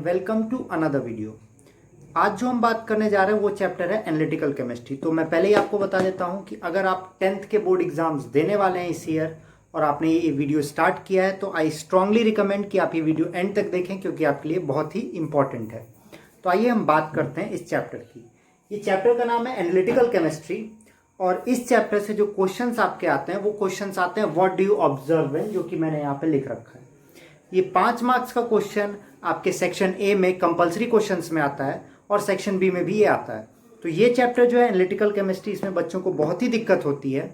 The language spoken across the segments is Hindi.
And welcome to another video. आज जो हम बात करने जा रहे हैं वो चैप्टर है एनालिटिकल केमिस्ट्री। तो मैं पहले ही आपको बता देता हूं कि अगर आप 10th के बोर्ड एग्जाम्स देने वाले हैं इस ईयर और आपने ये वीडियो स्टार्ट किया है तो आई स्ट्रांगली रिकमेंड कि आप ये वीडियो एंड तक देखें क्योंकि आपके लिए बहुत ही इंपॉर्टेंट है। तो आइए हम बात करते हैं इस चैप्टर की। ये चैप्टर का नाम है एनालिटिकल केमिस्ट्री और इस चैप्टर से जो क्वेश्चंस आपके आते हैं वो क्वेश्चंस आते हैं what do you observe when, जो कि मैंने यहाँ पे लिख रखा है। ये 5 मार्क्स का क्वेश्चन आपके सेक्शन ए में कंपलसरी क्वेश्चंस में आता है और सेक्शन बी में भी ये आता है। तो ये चैप्टर जो है एनालिटिकल केमिस्ट्री, इसमें बच्चों को बहुत ही दिक्कत होती है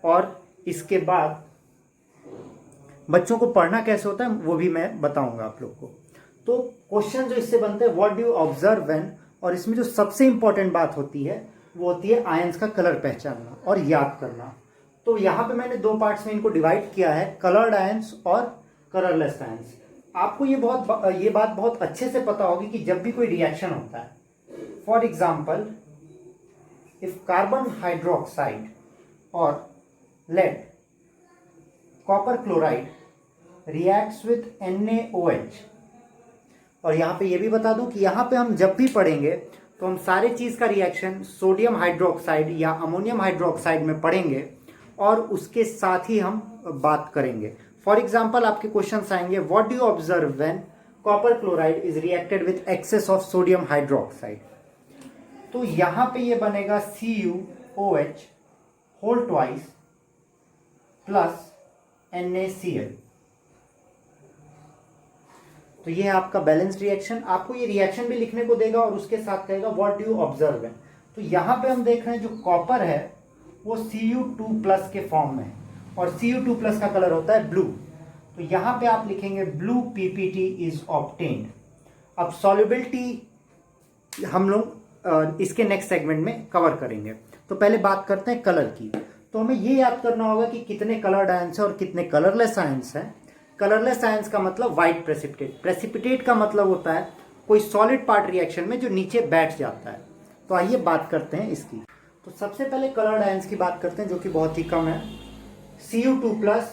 और इसके बाद बच्चों को पढ़ना कैसे होता है वो भी मैं बताऊंगा आप लोग को। तो क्वेश्चन जो इससे बनते हैं what do you observe when, और इसमें जो सबसे इंपॉर्टेंट बात होती है वो होती है आयंस का कलर पहचानना और याद करना। तो यहाँ पे मैंने 2 पार्ट्स में इनको डिवाइड किया है, कलर्ड आयंस और कलरलेस आयंस। आपको ये बात बहुत अच्छे से पता होगी कि जब भी कोई रिएक्शन होता है, for example if carbon hydroxide और lead copper chloride reacts with NaOH, और यहाँ पे ये भी बता दूं कि यहाँ पे हम जब भी पढ़ेंगे तो हम सारे चीज का रिएक्शन सोडियम हाइड्रोक्साइड या अमोनियम हाइड्रोक्साइड में पढ़ेंगे और उसके साथ ही हम बात करेंगे। फॉर एग्जाम्पल आपके क्वेश्चन आएंगे what do you observe when copper chloride is reacted with excess of sodium hydroxide. तो यहां पे ये बनेगा CuOH whole twice plus NaCl। तो ये है आपका बैलेंस रिएक्शन। आपको ये रिएक्शन भी लिखने को देगा और उसके साथ कहेगा what do you observe when. तो यहां पे हम देख रहे हैं जो कॉपर है वो Cu2+ के फॉर्म में है और Cu2+ का कलर होता है ब्लू। तो यहां पे आप लिखेंगे ब्लू PPT इज ऑब्टेन्ड। अब सॉल्युबिलिटी हम लोग इसके नेक्स्ट सेगमेंट में कवर करेंगे। तो पहले बात करते हैं कलर की। तो हमें ये याद करना होगा कि कितने कलर्ड आयंस है और कितने कलरलेस आयंस है। कलरलेस आयंस का मतलब व्हाइट प्रेसिपिटेट। प्रेसिपिटेट का मतलब होता है कोई सॉलिड पार्ट रिएक्शन में जो नीचे बैठ जाता है। तो आइए बात करते हैं इसकी। तो सबसे पहले कलर्ड आयंस की बात करते हैं जो कि बहुत ही कम है। Cu2+,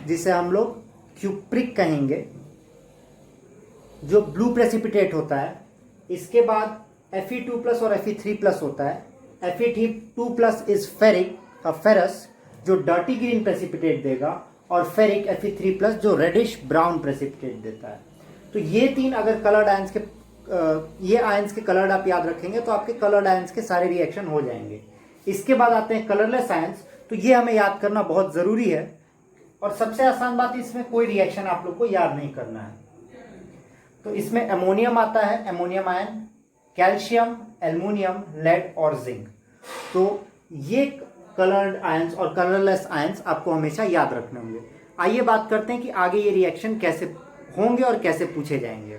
जिसे हम लोग क्यूप्रिक कहेंगे, जो ब्लू प्रेसिपिटेट होता है। इसके बाद Fe2+ और Fe3+ होता है। Fe2+ इज फेरस, जो डर्टी ग्रीन प्रेसिपिटेट देगा, और फेरिक Fe3+ जो रेडिश ब्राउन प्रेसिपिटेट देता है। तो ये 3 अगर कलर्ड आयंस के ये आयंस के कलर्ड आप याद रखेंगे तो आपके कलर्ड आयंस के सारे रिएक्शन हो जाएंगे। इसके बाद आते हैं कलरलेस आयंस। तो ये हमें याद करना बहुत जरूरी है और सबसे आसान बात है, इसमें कोई रिएक्शन आप लोग को याद नहीं करना है। तो इसमें अमोनियम आता है, ammonium ion, calcium, aluminium, lead और जिंक। तो ये कलर्ड आयंस और कलरलेस आयंस आपको हमेशा याद रखने होंगे। आइए बात करते हैं कि आगे ये रिएक्शन कैसे होंगे और कैसे पूछे जाएंगे।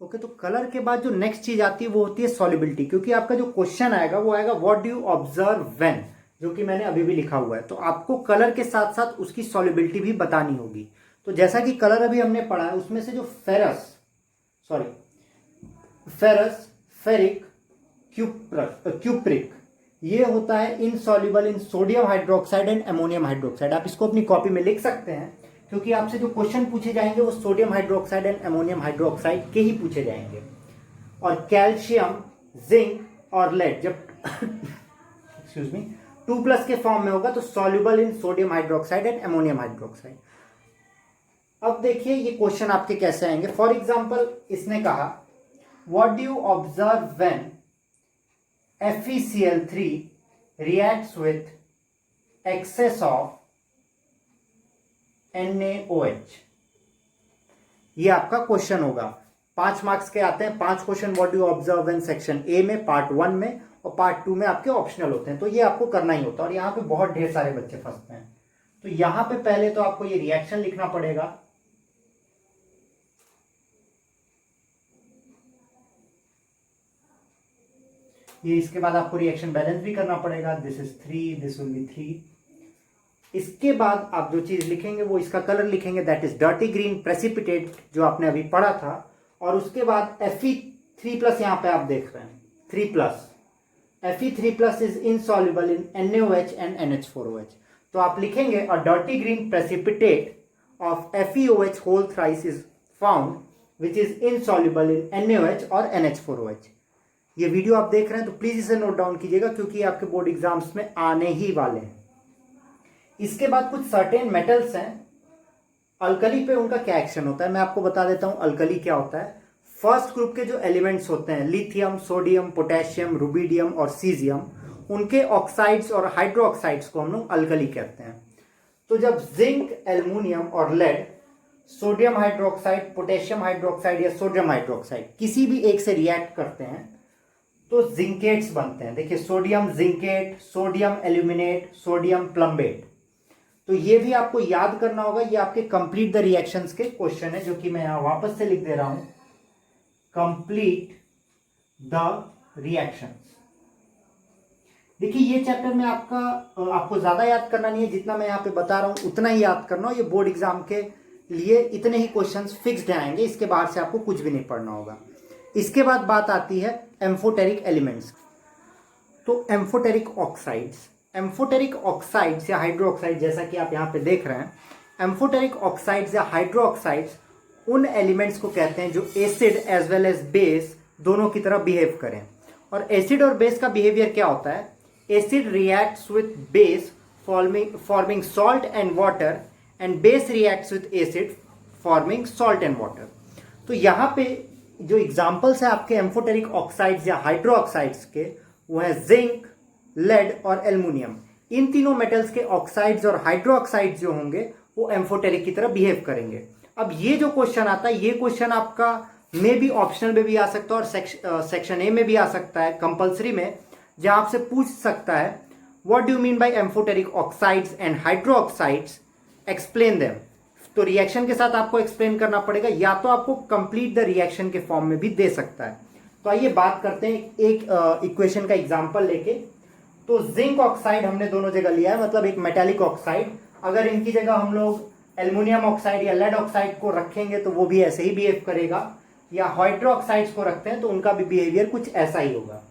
ओके, तो कलर के बाद जो नेक्स्ट चीज आती है वो होती है सॉल्युबिलिटी, क्योंकि आपका जो क्वेश्चन आएगा वो आएगा what do you observe when, जो कि मैंने अभी भी लिखा हुआ है। तो आपको कलर के साथ साथ उसकी सॉल्युबिलिटी भी बतानी होगी। तो जैसा कि कलर अभी हमने पढ़ा है, उसमें से जो फेरस, फेरिक, क्यूप्रिक, ये होता है insoluble in sodium hydroxide and ammonium hydroxide. आप इसको अपनी कॉपी में लिख सकते हैं क्योंकि आपसे जो क्वेश्चन पूछे जाएंगे वो sodium hydroxide and ammonium hydroxide के ही पूछे जाएंगे। और कैल्शियम, जिंक और लेड जब 2+ के फॉर्म में होगा तो soluble in sodium hydroxide and ammonium hydroxide. अब देखिए ये क्वेश्चन आपके कैसे आएंगे। फॉर एग्जाम्पल इसने कहा what do you observe when FeCl3 reacts with excess of NaOH। ये आपका क्वेश्चन होगा। 5 मार्क्स के आते हैं 5 question what do you observe when section A में, पार्ट 1 में, और पार्ट 2 में आपके ऑप्शनल होते हैं। तो ये आपको करना ही होता है और यहाँ पे बहुत ढेर सारे बच्चे फंसते हैं। तो यहाँ पे पहले तो आपको ये रिएक्शन लिखना पड़ेगा। ये इसके बाद आपको रिएक्शन बैलेंस भी करना पड़ेगा। This is 3, this will be 3। इसके बाद आप जो चीज लिखेंगे वो इसका कलर लिखेंगे, that is dirty green precipitate, जो आपने अभी पढ़ा था। और उसके बाद Fe3+ यहां पे आप देख रहे हैं 3+। Fe3+ is insoluble in NaOH and NH4OH। तो आप लिखेंगे a dirty green precipitate of FeOH whole thrice is found which is insoluble in NaOH और NH4OH। ये वीडियो आप देख रहे हैं तो प्लीज इसे नोट डाउन कीजिएगा क्योंकि ये आपके बोर्ड एग्जाम्स में आने ही वाले हैं। इसके बाद कुछ सर्टेन मेटल्स हैं, अल्कली पे उनका क्या एक्शन होता है मैं आपको बता देता हूं। अल्कली क्या होता है, फर्स्ट ग्रुप के जो एलिमेंट्स होते हैं लिथियम, सोडियम, पोटेशियम, रुबिडियम और सीजियम, उनके ऑक्साइड्स और हाइड्रो ऑक्साइड्स को हम लोग अल्कली कहते हैं। तो जब जिंक, एल्युमिनियम और lead, sodium hydroxide, potassium hydroxide या सोडियम हाइड्रोक्साइड किसी भी एक से रिएक्ट करते हैं तो जिंकेट्स बनते हैं। देखिए sodium zincate, sodium aluminate, sodium plumbate. तो ये भी आपको याद करना होगा, ये आपके कंप्लीट द रिएक्शंस के क्वेश्चन है जो कि मैं यहां वापस से लिख दे रहा हूं, कंप्लीट द रिएक्शंस। देखिए ये चैप्टर में आपको ज्यादा याद करना नहीं है, जितना मैं यहां पे बता रहा हूं उतना ही याद करना हो। ये बोर्ड एग्जाम के लिए इतने ही क्वेश्चंस फिक्स्ड आएंगे, इसके बाहर से आपको कुछ भी नहीं पढ़ना होगा। इसके बाद बात आती है एम्फोटेरिक एलिमेंट्स। तो एम्फोटेरिक ऑक्साइड्स या हाइड्रोक्साइड, जैसा कि आप यहाँ पे देख रहे हैं, एम्फोटेरिक ऑक्साइड्स या हाइड्रोक्साइड्स उन एलिमेंट्स को कहते हैं जो acid as well as base दोनों की तरह बिहेव करें। और एसिड और बेस का बिहेवियर क्या होता है, acid reacts with base forming salt and water and base reacts with acid forming salt and water. तो यहाँ पे जो एग्जाम्पल्स है आपके एम्फोटेरिक ऑक्साइड्स या हाइड्रो ऑक्साइड्स के, वो है जिंक, लेड और एल्युमिनियम। इन तीनों मेटल्स के ऑक्साइड्स और हाइड्रो ऑक्साइड्स जो होंगे वो एम्फोटेरिक की तरह बिहेव करेंगे। अब ये जो क्वेश्चन आता है, ये क्वेश्चन आपका में भी ऑप्शनल में भी आ सकता है और सेक्शन ए में भी आ सकता है, कंपल्सरी में, जहां आपसे पूछ सकता है what do you mean by amphoteric oxides and hydro oxides, explain them. तो रिएक्शन के साथ आपको एक्सप्लेन करना पड़ेगा, या तो आपको कंप्लीट द रिएक्शन के फॉर्म में भी दे सकता है। तो आइए बात करते हैं एक इक्वेशन का एग्जांपल लेके। तो जिंक ऑक्साइड हमने दोनों जगह लिया है, मतलब एक मेटालिक ऑक्साइड। अगर इनकी जगह हम लोग एल्युमिनियम ऑक्साइड या लेड ऑक्साइड को रखेंगे तो वो भी ऐसे ही बिहेव करेगा, या हाइड्रो ऑक्साइड्स को रखते हैं तो उनका भी बिहेवियर कुछ ऐसा ही होगा।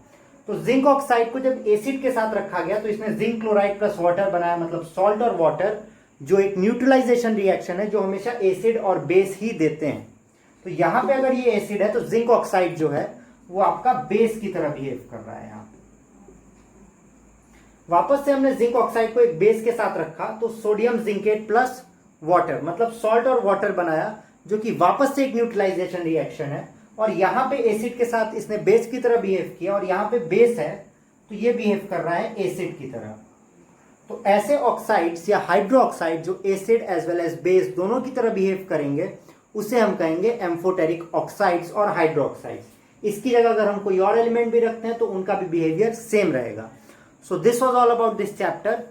तो जिंक ऑक्साइड को जब एसिड के साथ रखा गया तो इसने जिंक क्लोराइड प्लस वाटर बनाया, मतलब सॉल्ट और वाटर, जो एक न्यूट्रलाइजेशन रिएक्शन है जो हमेशा एसिड और बेस ही देते हैं। तो यहां पे अगर ये एसिड है तो जिंक ऑक्साइड जो है वो आपका बेस की तरह बिहेव कर रहा है। यहां पे वापस से हमने जिंक ऑक्साइड को एक बेस के साथ रखा तो सोडियम जिंकेट प्लस वाटर, मतलब सॉल्ट और वाटर बनाया, जो कि वापस से एक न्यूट्रलाइजेशन रिएक्शन है। और यहां पे एसिड के साथ इसने बेस की तरह बिहेव किया, और यहां पे बेस है तो ये बिहेव कर रहा है एसिड की तरह। तो ऐसे ऑक्साइड्स या हाइड्रो ऑक्साइड जो acid as well as base दोनों की तरह बिहेव करेंगे उसे हम कहेंगे एम्फोटेरिक ऑक्साइड्स और हाइड्रो ऑक्साइड्स। इसकी जगह अगर हम कोई और एलिमेंट भी रखते हैं तो उनका भी बिहेवियर सेम रहेगा। So this was all about this chapter.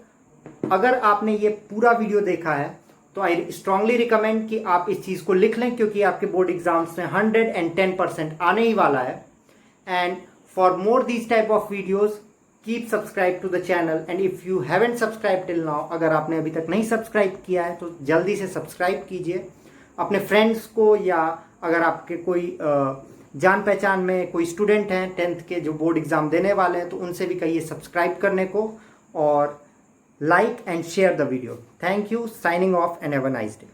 अगर आपने ये पूरा वीडियो देखा है तो आई स्ट्रांगली रिकमेंड कि आप इस चीज को लिख लें, क्योंकि आपके बोर्ड एग्जाम्स में 110% आने ही वाला है। And for more these type of videos keep subscribe to the channel, and if you haven't subscribe till now, अगर आपने अभी तक नहीं सब्सक्राइब किया है तो जल्दी से सब्सक्राइब कीजिए। अपने फ्रेंड्स को, या अगर आपके कोई जान पहचान में कोई स्टूडेंट हैं 10th के जो बोर्ड एग्जाम देने वाले हैं, तो उनसे भी कहिए सब्सक्राइब करने को, और like and share the video. Thank you. Signing off and have a nice day.